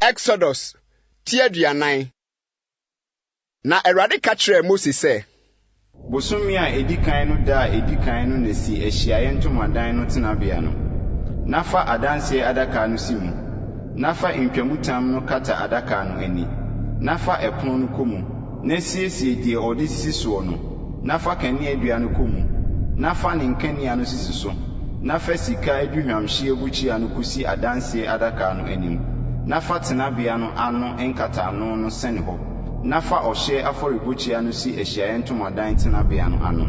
Exodus tiaduanan. Na Awurade ka kyerɛ Mose sɛ, Bosomi a edikan no da edikan no na si ahyiaye ntomadan no tenabea no. Nafa adanse adaka no si mu. Nafa ntwamutam no kata adaka no ani. Nafa ɛpono no komu. Na siesie die ɔde sisi so no. Nafa kanea dua no komu. Nafa ne nkania no sisi so. Nafa sika aduhwamhye bukyia no kusi adanse adaka no anim. Nafa tenabea no ano nkata no no sene hɔ. Nafa ɔhye afɔrebukyia no si ahyiaye ntomadan tenabea no ano.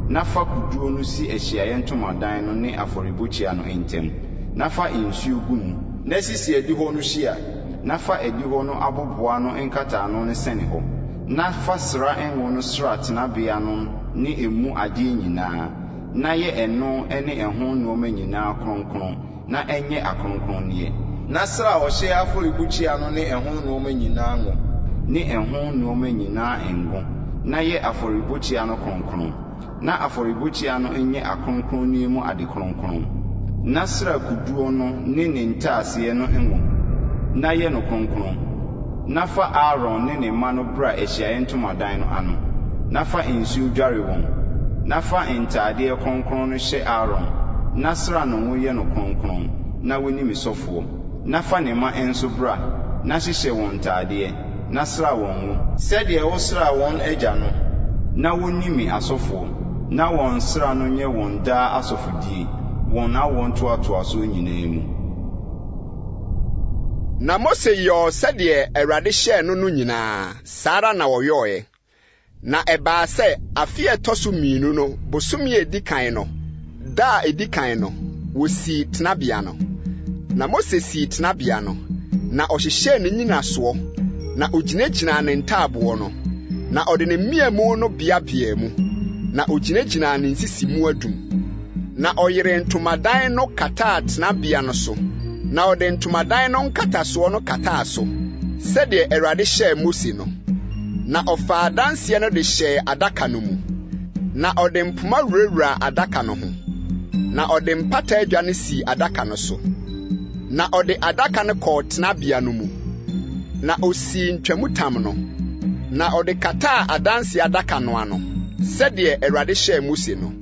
Nafa kuduo no si ahyiaye ntomadan no ne afɔrebukyia no ntam. Nafa nsuo gu mu. Na sisi adi hɔ no hyia. Nafa adi hɔ no aboboa no nkata no ne sene hɔ. Nafa sra enwo no sra tenabea no ne emu adeɛ nyinaa. Na yɛ ɛno ne ɛho nneɛma nyinaa kronkron na ɛnyɛ akronkronneɛ. Na sra ɔhye afɔrebukyia no ne ɛho nneɛma nyinaa ngo. Ne ɛho nneɛma nyinaa ngo. Na yɛ afɔrebukyia no kronkron. Na afɔrebukyia no nyɛ akronkronneɛ mu ade kronkron. Na sra kuduo no ne ntaaseɛ no ngo. Na yɛ no kronkron. Nafa Aaron ne mma no bra ahyiaye ntomadan no ano. Nafa nsuo dware wɔn. Nafa ntaadeɛ kronkron no hyɛ Aaron. Na sra no ngo yɛ no kronkron. Na woni me sɔfoɔ. Nafa ne mma nso bra. Na hyehyɛ wɔn ntaadeɛ. Na sra wɔn ngo. Sɛdeɛ wo sra wɔn agya no. Na woni me asɔfoɔ. Na wɔn sra no nyɛ wɔn daa asɔfodie. Wɔn awɔn toatoaso nyinaa mu. Na Mose yɔ sɛdeɛ Awurade hyɛɛ no no nyinaa, saa ara na wɔyɔɔɛ. Na ɛbaa sɛ afe a ɛtɔ so mmienu no, bosomi a edi kan no, da a edi kan no, wosii tenabea no. Na Mose sii tenabea no, na ɔhyehyɛɛ ne nnyinasoɔ, na ogyinagyinaa ne ntaaboɔ no, na ɔde ne mmeamu no beabea mu, na ogyinagyinaa ne nsisi mu adum. Na ɔyere ntomadan no kataa tenabea no so. Na ɔde ntomadan no nkatasoɔ no kataa so, sɛdeɛ Awurade hyɛɛ Mose no. Na ɔfaa adanseɛ no de hyɛɛ adaka no mu. Na ɔde mpoma wurawura adaka no ho. Na ɔde mpata adwa no sii adaka no so. Na ɔde adaka no kɔɔ tenabea no mu. Na osii ntwamutam no. Na ɔde kataa adanse adaka no ano, sɛdeɛ Awurade hyɛɛ Mose no.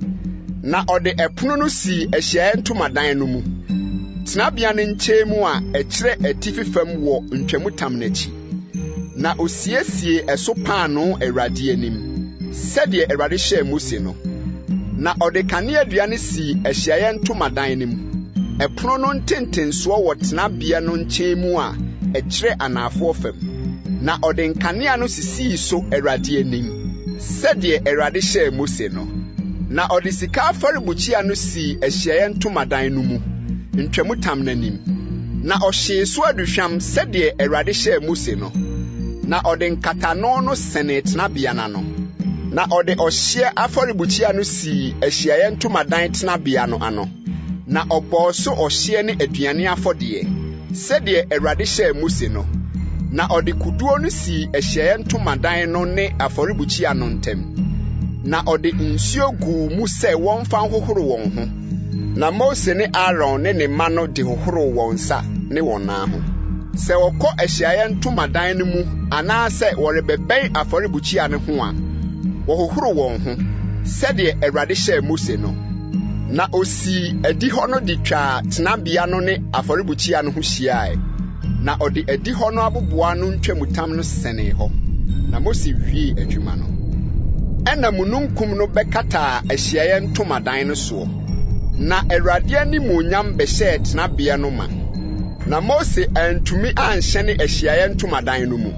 Na ɔde ɛpono no sii ahyiaye ntomadan no mu. Tenabea no nkyɛn mu a ɛkyerɛ atifi fam wɔ ntwamutam n'akyi. Na osiesie ɛso paano Awurade anim, sɛdeɛ Awurade hyɛɛ Mose no. Na ɔde kanea dua no sii ahyiaye ntomadan no mu. Ɛpono no ntentensoɔ wɔ tenabea no nkyɛn mu a ɛkyerɛ anaafoɔ fam. Na ɔde nkanea no sisii so Awurade anim, sɛdeɛ Awurade hyɛɛ Mose no. Na ɔde sika afɔrebukyia no sii ahyiaye ntomadan no mu, ntwamutam n'anim. Na ɔhyee so aduhwam sɛdeɛ Awurade hyɛɛ Mose no. Na ɔde nkatano no sene tenabea no. Na ɔde ɔhyeɛ afɔrebukyia no sii ahyiaye ntomadan tenabea no ano. Na ɔbɔɔ so ɔhyeɛ ne aduane afɔdeɛ, sɛdeɛ Awurade hyɛɛ Mose no. Na ɔde kuduo no sii ahyiaye ntomadan no ne afɔrebukyia no ntam. Na ɔde nsuo guu mu sɛ wɔmfa hohoro wɔn ho. Na Mose ne Aaron ne ne mma no de hohoro wɔn nsa ne wɔn nan ho. Sɛ wɔkɔ ahyiaye ntomadan no mu anaasɛ wɔrebɛbɛn afɔrebukyia no ho a, wɔhohoro wɔn ho, sɛdeɛ Awurade hyɛɛ Mose no. Na osii adi hɔ no de twaa tenabea no ne afɔrebukyia no ho hyiae. Na ɔde adi hɔ no aboboa no ntwamutam no sɛnee hɔ. Na Mose hwie adwuma no. Ɛna mununkum no bɛkataa ahyiaye ntomadan no soɔ. Na Awurade animuonyam bɛhyɛɛ tenabea no ma. Na Mose antumi anhyɛne ahyiaye ntomadan no mu,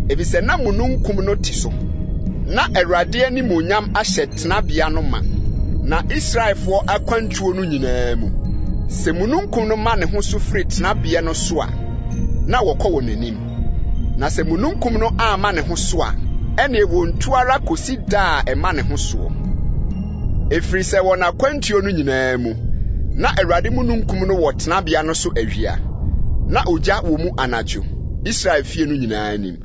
efisɛ na mununkum no ti so. Na Awurade animuonyam ahyɛ tenabea no ma. Na Israelfoɔ akwantuo no nyinaa mu, sɛ mununkum no ma ne ho so firi tenabea no so a, na wɔkɔ wɔ n'anim. Na sɛ mununkum no amma ne ho so a, ɛne wɔntu ara kosi da a ɛma ne ho soɔ. Efiri sɛ wɔn akwantuo no nyinaa mu, na Awurade mununkum no wɔ tenabea no so awia. Na ogya wɔ mu anadwo, Israel fie no nyinaa anim.